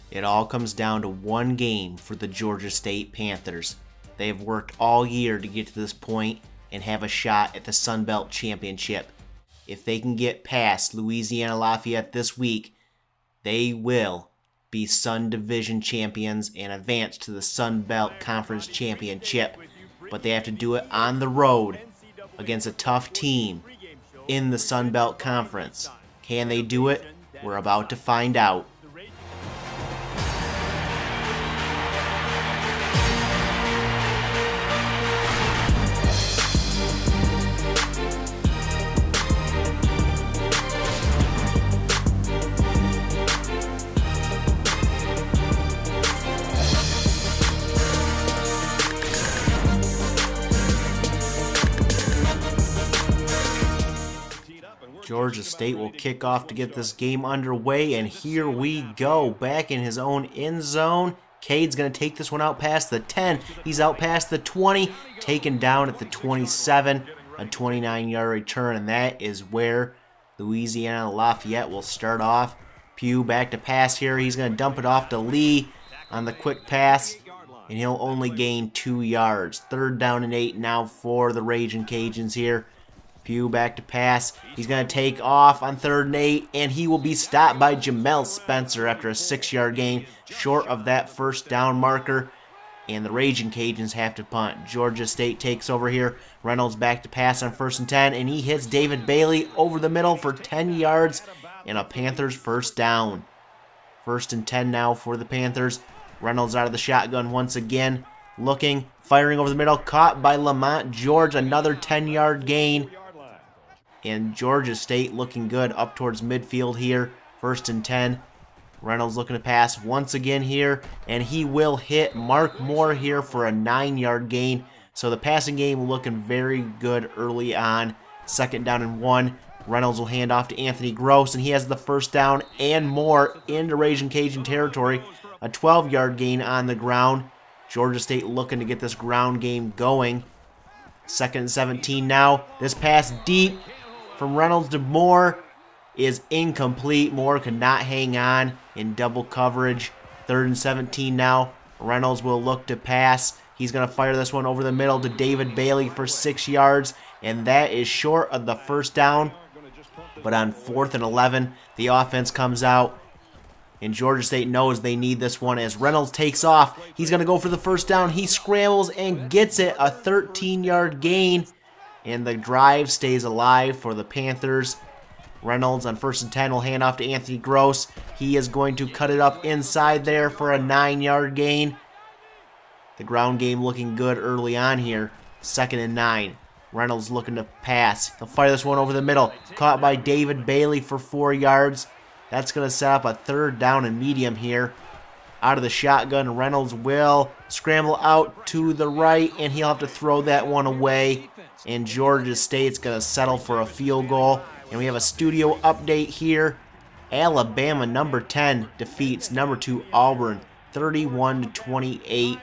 It all comes down to one game for the Georgia State Panthers. They have worked all year to get to this point and have a shot at the Sun Belt Championship. If they can get past Louisiana Lafayette this week, they will be Sun Division champions and advance to the Sun Belt Conference Championship. But they have to do it on the road against a tough team in the Sun Belt Conference. Can they do it? We're about to find out. Georgia State will kick off to get this game underway, and here we go. Back in his own end zone. Cade's going to take this one out past the 10. He's out past the 20, taken down at the 27, a 29-yard return, and that is where Louisiana Lafayette will start off. Pugh back to pass here. He's going to dump it off to Lee on the quick pass, and he'll only gain 2 yards. 3rd down and 8 now for the Ragin' Cajuns here. Pugh back to pass. He's going to take off on 3rd and 8, and he will be stopped by Jamel Spencer after a 6-yard gain, short of that 1st down marker, and the Ragin' Cajuns have to punt. Georgia State takes over here. Reynolds back to pass on 1st and 10, and he hits David Bailey over the middle for 10 yards and a Panthers 1st down. 1st and 10 now for the Panthers. Reynolds out of the shotgun once again, looking, firing over the middle, caught by Lamont George, another 10-yard gain. And Georgia State looking good up towards midfield here. 1st and 10. Reynolds looking to pass once again here. And he will hit Mark Moore here for a 9-yard gain. So the passing game looking very good early on. 2nd down and 1. Reynolds will hand off to Anthony Gross. And he has the 1st down and more into Ragin' Cajun territory. A 12-yard gain on the ground. Georgia State looking to get this ground game going. 2nd and 17 now. This pass deep from Reynolds to Moore is incomplete. Moore could not hang on in double coverage. 3rd and 17 now. Reynolds will look to pass. He's going to fire this one over the middle to David Bailey for 6 yards, and that is short of the 1st down. But on 4th and 11, the offense comes out, and Georgia State knows they need this one as Reynolds takes off. He's going to go for the 1st down. He scrambles and gets it, a 13-yard gain. And the drive stays alive for the Panthers. Reynolds on 1st and 10 will hand off to Anthony Gross. He is going to cut it up inside there for a 9-yard gain. The ground game looking good early on here. 2nd and 9. Reynolds looking to pass. He'll fire this one over the middle. Caught by David Bailey for 4 yards. That's going to set up a 3rd down and medium here. Out of the shotgun, Reynolds will scramble out to the right, and he'll have to throw that one away. And Georgia State's going to settle for a field goal. And we have a studio update here. Alabama, number 10, defeats number 2 Auburn 31-28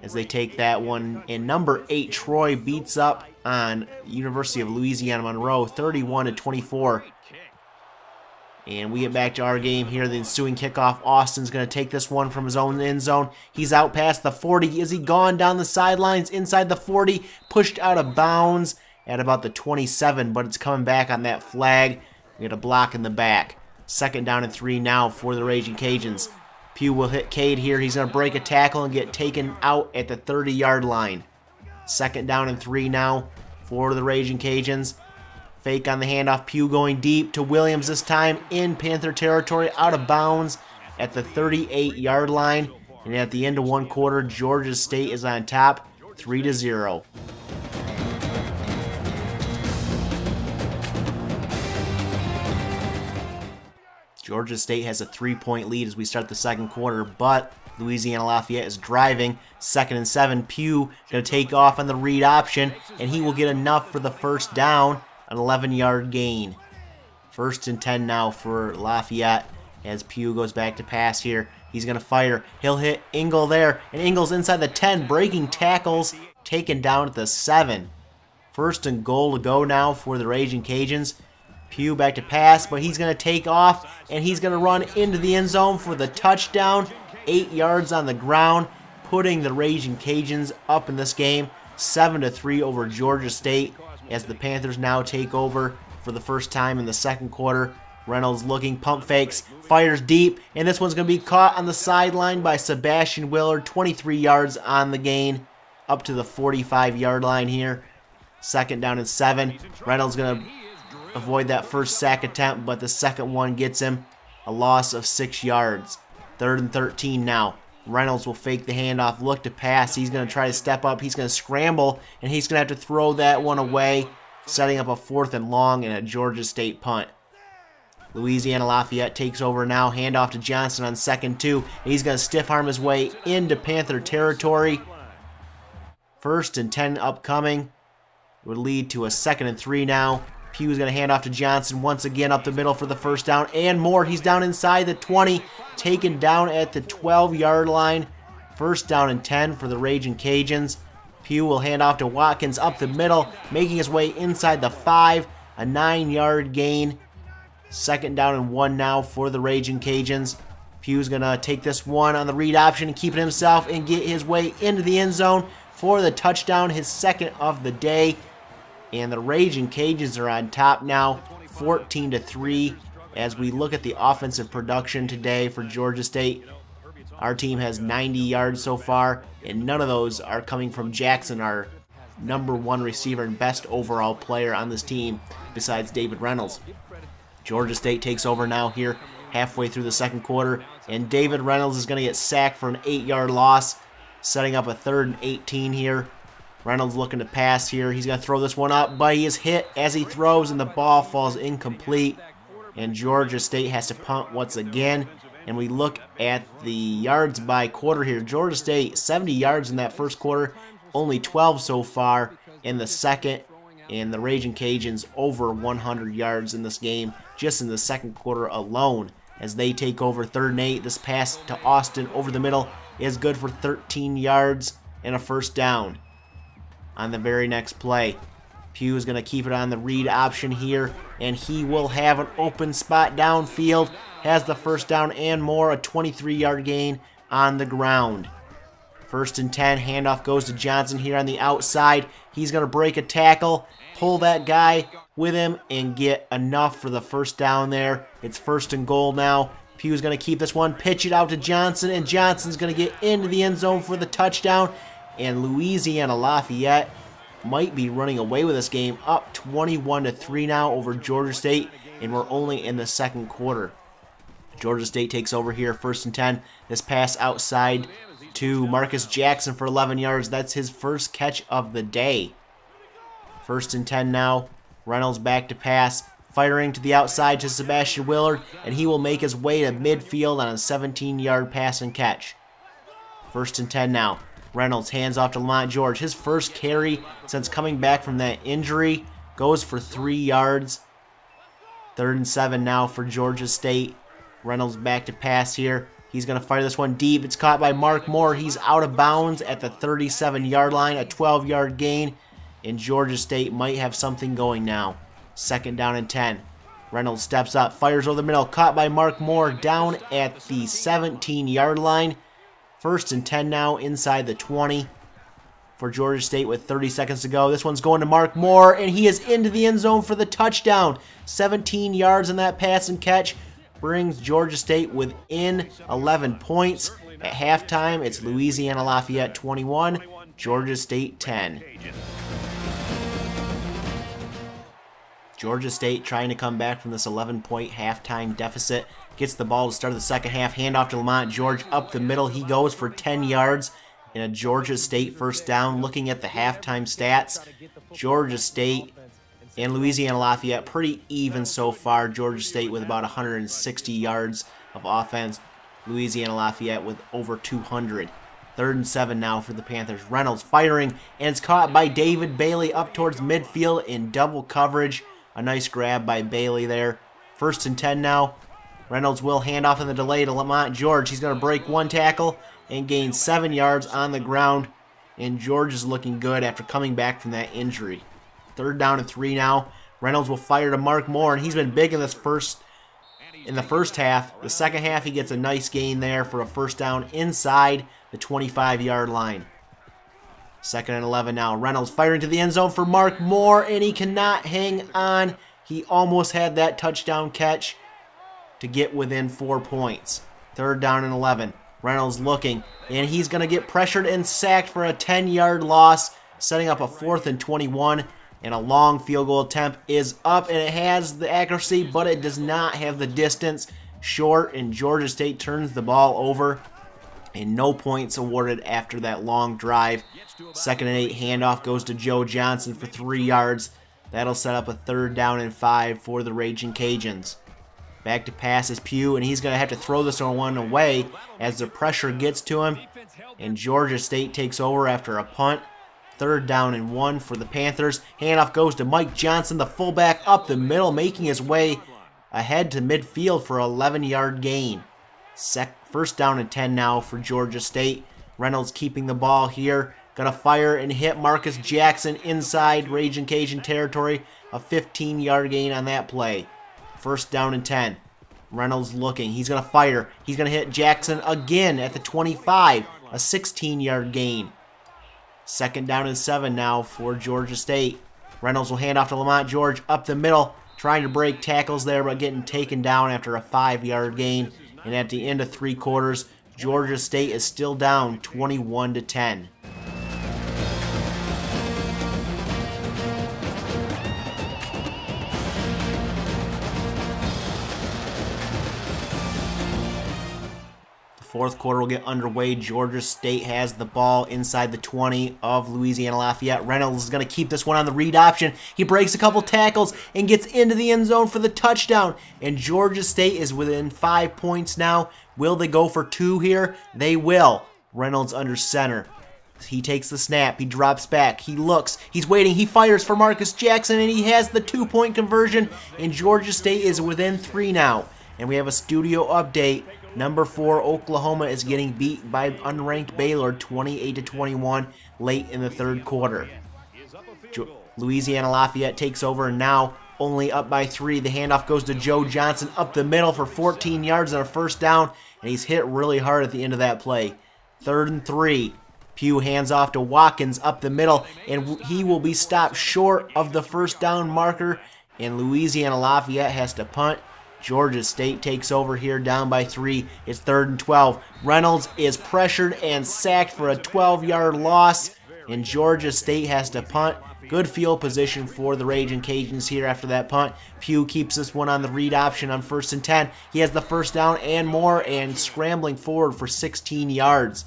as they take that one. And number 8 Troy beats up on University of Louisiana Monroe 31-24. And we get back to our game here. The ensuing kickoff. Austin's going to take this one from his own end zone. He's out past the 40. Is he gone down the sidelines inside the 40? Pushed out of bounds at about the 27, but it's coming back on that flag. We got a block in the back. 2nd down and 3 now for the Ragin' Cajuns. Pugh will hit Cade here. He's going to break a tackle and get taken out at the 30-yard line. 2nd down and 3 now for the Ragin' Cajuns. Fake on the handoff. Pugh going deep to Williams this time in Panther territory, out of bounds at the 38-yard line. And at the end of 1 quarter, Georgia State is on top, 3-0. Georgia State has a 3-point lead as we start the 2nd quarter, but Louisiana Lafayette is driving. 2nd and 7. Pugh going to take off on the read option, and he will get enough for the 1st down. An 11-yard gain. 1st and 10 now for Lafayette as Pugh goes back to pass here. He's going to fire. He'll hit Ingle there, and Ingle's inside the 10, breaking tackles, taken down at the 7. 1st and goal to go now for the Ragin' Cajuns. Pugh back to pass, but he's going to take off, and he's going to run into the end zone for the touchdown. 8 yards on the ground, putting the Raging Cajuns up in this game, 7-3 over Georgia State, as the Panthers now take over for the first time in the second quarter. Reynolds looking, pump fakes, fires deep, and this one's going to be caught on the sideline by Sebastian Willard, 23 yards on the gain, up to the 45-yard line here. 2nd down and 7. Reynolds going to avoid that first sack attempt, but the second one gets him a loss of 6 yards. 3rd and 13 now. Reynolds will fake the handoff, look to pass. He's going to try to step up. He's going to scramble, and he's going to have to throw that one away, setting up a 4th and long and a Georgia State punt. Louisiana Lafayette takes over now. Handoff to Johnson on 2nd 2. And he's going to stiff arm his way into Panther territory. 1st and 10 upcoming. It would lead to a 2nd and 3 now. Pugh is going to hand off to Johnson once again up the middle for the first down and more. He's down inside the 20, taken down at the 12-yard line. 1st down and 10 for the Raging Cajuns. Pugh will hand off to Watkins up the middle, making his way inside the 5, a 9-yard gain. 2nd down and 1 now for the Raging Cajuns. Pugh's going to take this one on the read option and keep it himself and get his way into the end zone for the touchdown, his 2nd of the day. And the Raging Cajuns are on top now, 14-3. As we look at the offensive production today for Georgia State, our team has 90 yards so far, and none of those are coming from Jackson, our #1 receiver and best overall player on this team, besides David Reynolds. Georgia State takes over now here halfway through the second quarter, and David Reynolds is going to get sacked for an 8-yard loss, setting up a 3rd and 18 here. Reynolds looking to pass here. He's going to throw this one up, but he is hit as he throws, and the ball falls incomplete. And Georgia State has to punt once again. And we look at the yards by quarter here. Georgia State, 70 yards in that first quarter, only 12 so far in the second. And the Raging Cajuns over 100 yards in this game, just in the second quarter alone, as they take over 3rd and 8. This pass to Austin over the middle is good for 13 yards and a 1st down. On the very next play, Pugh is going to keep it on the read option here, and he will have an open spot downfield, has the 1st down and more, a 23-yard gain on the ground. 1st and 10, handoff goes to Johnson here on the outside. He's going to break a tackle, pull that guy with him, and get enough for the 1st down there. It's 1st and goal now. Pugh's going to keep this one, pitch it out to Johnson, and Johnson's going to get into the end zone for the touchdown. And Louisiana Lafayette might be running away with this game, up 21-3 now over Georgia State, and we're only in the second quarter. Georgia State takes over here, 1st and 10. This pass outside to Marcus Jackson for 11 yards. That's his first catch of the day. 1st and 10 now. Reynolds back to pass, firing to the outside to Sebastian Willard, and he will make his way to midfield on a 17-yard pass and catch. 1st and 10 now. Reynolds hands off to Lamont George. His first carry since coming back from that injury, goes for 3 yards. 3rd and 7 now for Georgia State. Reynolds back to pass here. He's going to fire this one deep. It's caught by Mark Moore. He's out of bounds at the 37-yard line, a 12-yard gain. And Georgia State might have something going now. 2nd down and 10. Reynolds steps up, fires over the middle, caught by Mark Moore down at the 17-yard line. 1st and 10 now inside the 20 for Georgia State with 30 seconds to go. This one's going to Mark Moore, and he is into the end zone for the touchdown. 17 yards on that pass and catch brings Georgia State within 11 points. At halftime, it's Louisiana Lafayette 21, Georgia State 10. Georgia State trying to come back from this 11-point halftime deficit. Gets the ball to start the second half. Handoff to Lamont George up the middle. He goes for 10 yards in a Georgia State 1st down. Looking at the halftime stats, Georgia State and Louisiana Lafayette pretty even so far. Georgia State with about 160 yards of offense. Louisiana Lafayette with over 200. 3rd and 7 now for the Panthers. Reynolds firing, and it's caught by David Bailey up towards midfield in double coverage. A nice grab by Bailey there. 1st and 10 now. Reynolds will hand off in the delay to Lamont George. He's going to break one tackle and gain 7 yards on the ground. And George is looking good after coming back from that injury. 3rd down and 3 now. Reynolds will fire to Mark Moore, and he's been big in the first half. The second half, he gets a nice gain there for a first down inside the 25-yard line. 2nd and 11 now. Reynolds firing to the end zone for Mark Moore, and he cannot hang on. He almost had that touchdown catch to get within 4 points. 3rd down and 11. Reynolds looking, and he's going to get pressured and sacked for a 10-yard loss, setting up a 4th and 21. And a long field goal attempt is up, and it has the accuracy, but it does not have the distance. Short, and Georgia State turns the ball over, and no points awarded after that long drive. 2nd and 8, handoff goes to Joe Johnson for 3 yards. That'll set up a 3rd down and 5 for the Raging Cajuns. Back to pass is Pugh, and he's going to have to throw this one away as the pressure gets to him. And Georgia State takes over after a punt. 3rd down and 1 for the Panthers. Handoff goes to Mike Johnson, the fullback, up the middle, making his way ahead to midfield for an 11-yard gain. 1st down and 10 now for Georgia State. Reynolds keeping the ball here. Gonna fire and hit Marcus Jackson inside Raging Cajun territory. A 15-yard gain on that play. 1st down and 10. Reynolds looking. He's gonna fire. He's gonna hit Jackson again at the 25. A 16-yard gain. 2nd down and 7 now for Georgia State. Reynolds will hand off to Lamont George up the middle, trying to break tackles there, but getting taken down after a 5-yard gain. And at the end of 3 quarters, Georgia State is still down 21-10. Fourth quarter will get underway. Georgia State has the ball inside the 20 of Louisiana Lafayette. Reynolds is going to keep this one on the read option. He breaks a couple tackles and gets into the end zone for the touchdown. And Georgia State is within 5 points now. Will they go for 2 here? They will. Reynolds under center. He takes the snap. He drops back. He looks. He's waiting. He fires for Marcus Jackson, and he has the 2-point conversion. And Georgia State is within 3 now. And we have a studio update. Number 4, Oklahoma is getting beat by unranked Baylor 28-21 late in the 3rd quarter. Louisiana Lafayette takes over, and now only up by 3. The handoff goes to Joe Johnson up the middle for 14 yards and a 1st down, and he's hit really hard at the end of that play. 3rd and 3. Pugh hands off to Watkins up the middle, and he will be stopped short of the 1st down marker, and Louisiana Lafayette has to punt. Georgia State takes over here down by 3. It's 3rd and 12. Reynolds is pressured and sacked for a 12-yard loss, and Georgia State has to punt. Good field position for the Raging Cajuns here after that punt. Pugh keeps this one on the read option on 1st and 10. He has the 1st down and more, and scrambling forward for 16 yards.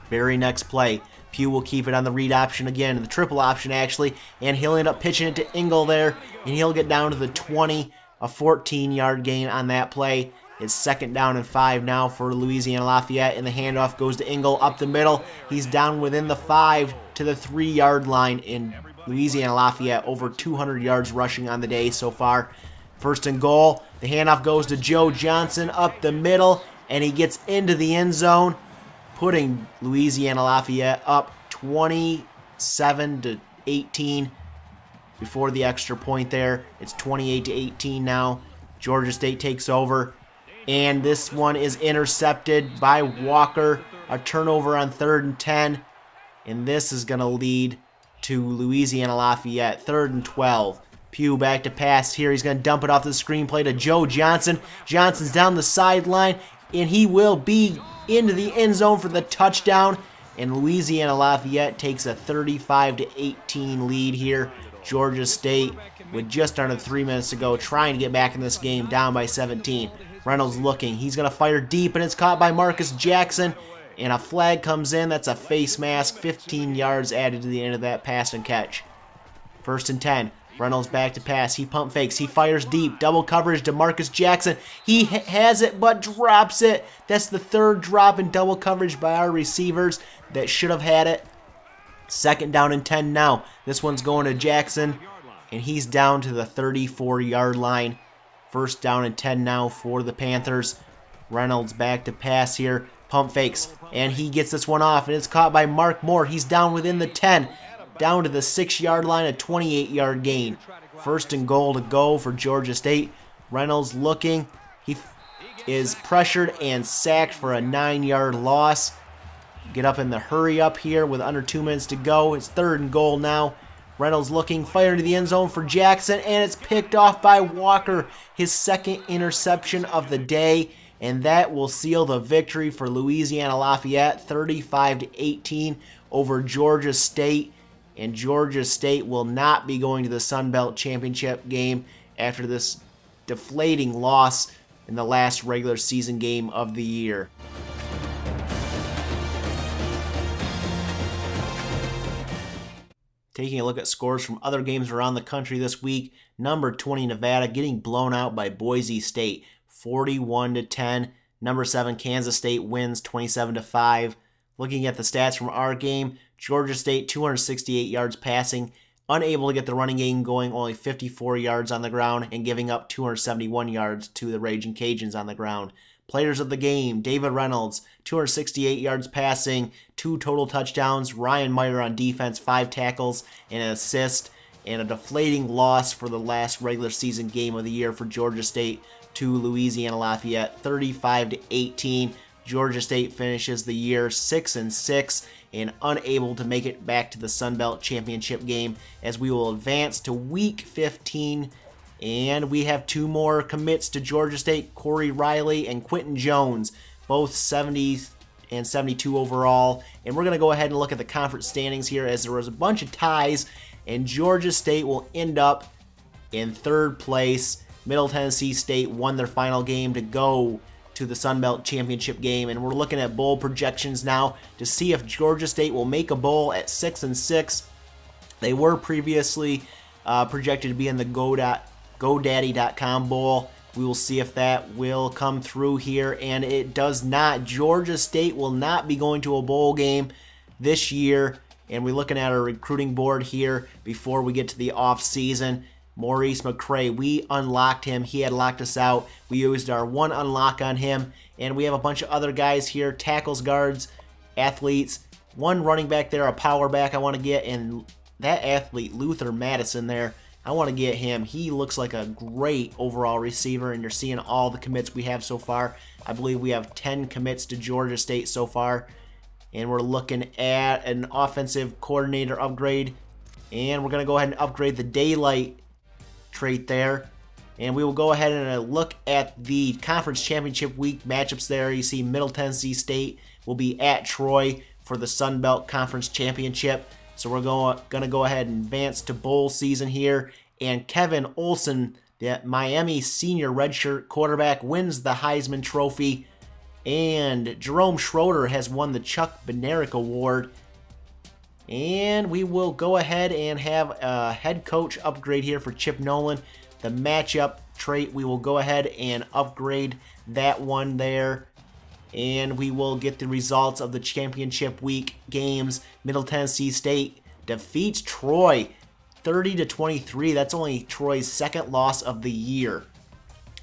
Very next play. Pugh will keep it on the read option again, the triple option actually, and he'll end up pitching it to Engel there, and he'll get down to the 20. A 14-yard gain on that play. It's 2nd down and 5 now for Louisiana Lafayette, and the handoff goes to Engel up the middle. He's down within the 5 to the 3-yard line in Louisiana Lafayette. Over 200 yards rushing on the day so far. 1st and goal. The handoff goes to Joe Johnson up the middle, and he gets into the end zone, putting Louisiana Lafayette up 27-18. Before the extra point there, it's 28-18 now. Georgia State takes over, and this one is intercepted by Walker. A turnover on 3rd and 10, and this is going to lead to Louisiana Lafayette. 3rd and 12. Pugh back to pass here. He's going to dump it off the screenplay to Joe Johnson. Johnson's down the sideline, and he will be into the end zone for the touchdown. And Louisiana Lafayette takes a 35-18 lead here. Georgia State, with just under 3 minutes to go, trying to get back in this game, down by 17. Reynolds looking. He's going to fire deep, and it's caught by Marcus Jackson. And a flag comes in. That's a face mask. 15 yards added to the end of that pass and catch. 1st and 10. Reynolds back to pass. He pump fakes. He fires deep. Double coverage to Marcus Jackson. He has it, but drops it. That's the 3rd drop in double coverage by our receivers that should have had it. 2nd down and 10 now. This one's going to Jackson, and he's down to the 34-yard line. 1st down and 10 now for the Panthers. Reynolds back to pass here. Pump fakes, and he gets this one off, and it's caught by Mark Moore. He's down within the 10, down to the 6-yard line, a 28-yard gain. First and goal to go for Georgia State. Reynolds looking. He is pressured and sacked for a 9-yard loss. Get up in the hurry up here with under 2 minutes to go. It's third and goal now. Reynolds looking, fire into the end zone for Jackson, and it's picked off by Walker, his second interception of the day, and that will seal the victory for Louisiana Lafayette, 35-18 over Georgia State, and Georgia State will not be going to the Sun Belt Championship game after this deflating loss in the last regular season game of the year. Taking a look at scores from other games around the country this week, number 20 Nevada getting blown out by Boise State 41-10. Number 7 Kansas State wins 27-5. Looking at the stats from our game, Georgia State 268 yards passing, unable to get the running game going, only 54 yards on the ground, and giving up 271 yards to the Raging Cajuns on the ground. Players of the game, David Reynolds, 268 yards passing, 2 total touchdowns. Ryan Meyer on defense, 5 tackles and an assist, and a deflating loss for the last regular season game of the year for Georgia State to Louisiana Lafayette, 35-18. Georgia State finishes the year 6-6 and unable to make it back to the Sun Belt Championship game, as we will advance to Week 15. And we have 2 more commits to Georgia State, Corey Riley and Quentin Jones, both 70 and 72 overall. And we're going to go ahead and look at the conference standings here, as there was a bunch of ties, and Georgia State will end up in 3rd place. Middle Tennessee State won their final game to go to the Sun Belt Championship game, and we're looking at bowl projections now to see if Georgia State will make a bowl at 6-6. They were previously projected to be in the GoDaddy.com bowl. We will see if that will come through here, and it does not. Georgia State will not be going to a bowl game this year, and we're looking at our recruiting board here before we get to the off season. Maurice McCray, we unlocked him. He had locked us out. We used our 1 unlock on him, and we have a bunch of other guys here, tackles, guards, athletes, 1 running back there, a power back I want to get, and that athlete, Luther Madison there, I want to get him. He looks like a great overall receiver, and you're seeing all the commits we have so far. I believe we have 10 commits to Georgia State so far, and we're looking at an offensive coordinator upgrade, and we're going to go ahead and upgrade the daylight trait there, and we will go ahead and look at the conference championship week matchups there. You see Middle Tennessee State will be at Troy for the Sun Belt Conference Championship. So we're going to go ahead and advance to bowl season here. And Kevin Olson, the Miami senior redshirt quarterback, wins the Heisman Trophy. And Jerome Schroeder has won the Chuck Bednarik Award. And we will go ahead and have a head coach upgrade here for Chip Nolan. The matchup trait, we will go ahead and upgrade that one there. And we will get the results of the championship week games. Middle Tennessee State defeats Troy 30-23. That's only Troy's 2nd loss of the year.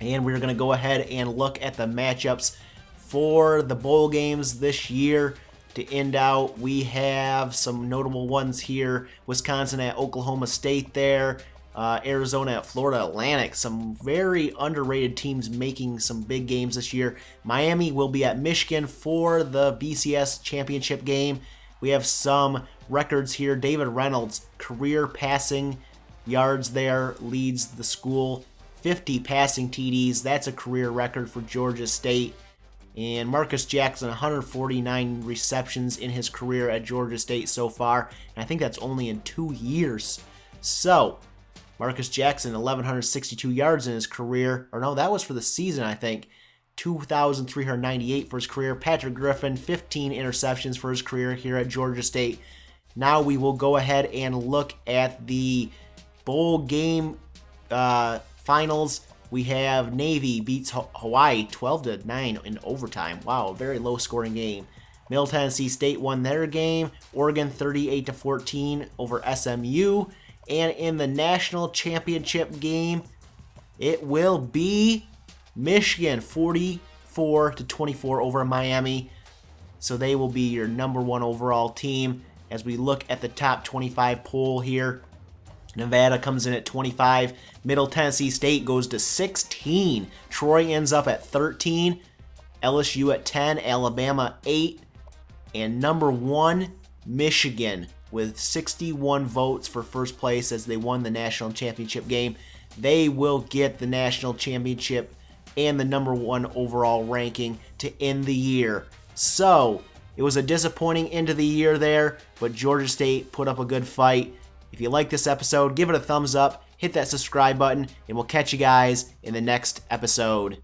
And we're going to go ahead and look at the matchups for the bowl games this year. To end out, we have some notable ones here. Wisconsin at Oklahoma State there. Arizona at Florida Atlantic. Some very underrated teams making some big games this year. Miami will be at Michigan for the BCS championship game. We have some records here. David Reynolds, career passing yards there, leads the school. 50 passing TDs. That's a career record for Georgia State. And Marcus Jackson, 149 receptions in his career at Georgia State so far. And I think that's only in 2 years. So, Marcus Jackson, 1,162 yards in his career. Or no, that was for the season, I think. 2,398 for his career. Patrick Griffin, 15 interceptions for his career here at Georgia State. Now we will go ahead and look at the bowl game finals. We have Navy beats Hawaii 12-9 in overtime. Wow, a very low-scoring game. Middle Tennessee State won their game. Oregon 38-14 over SMU. And in the national championship game, it will be Michigan 44-24 over Miami. So they will be your #1 overall team. As we look at the top 25 poll here, Nevada comes in at 25. Middle Tennessee State goes to 16. Troy ends up at 13. LSU at 10. Alabama 8. And number 1, Michigan, with 61 votes for first place as they won the national championship game. They will get the national championship and the number 1 overall ranking to end the year. So, it was a disappointing end of the year there, but Georgia State put up a good fight. If you like this episode, give it a thumbs up, hit that subscribe button, and we'll catch you guys in the next episode.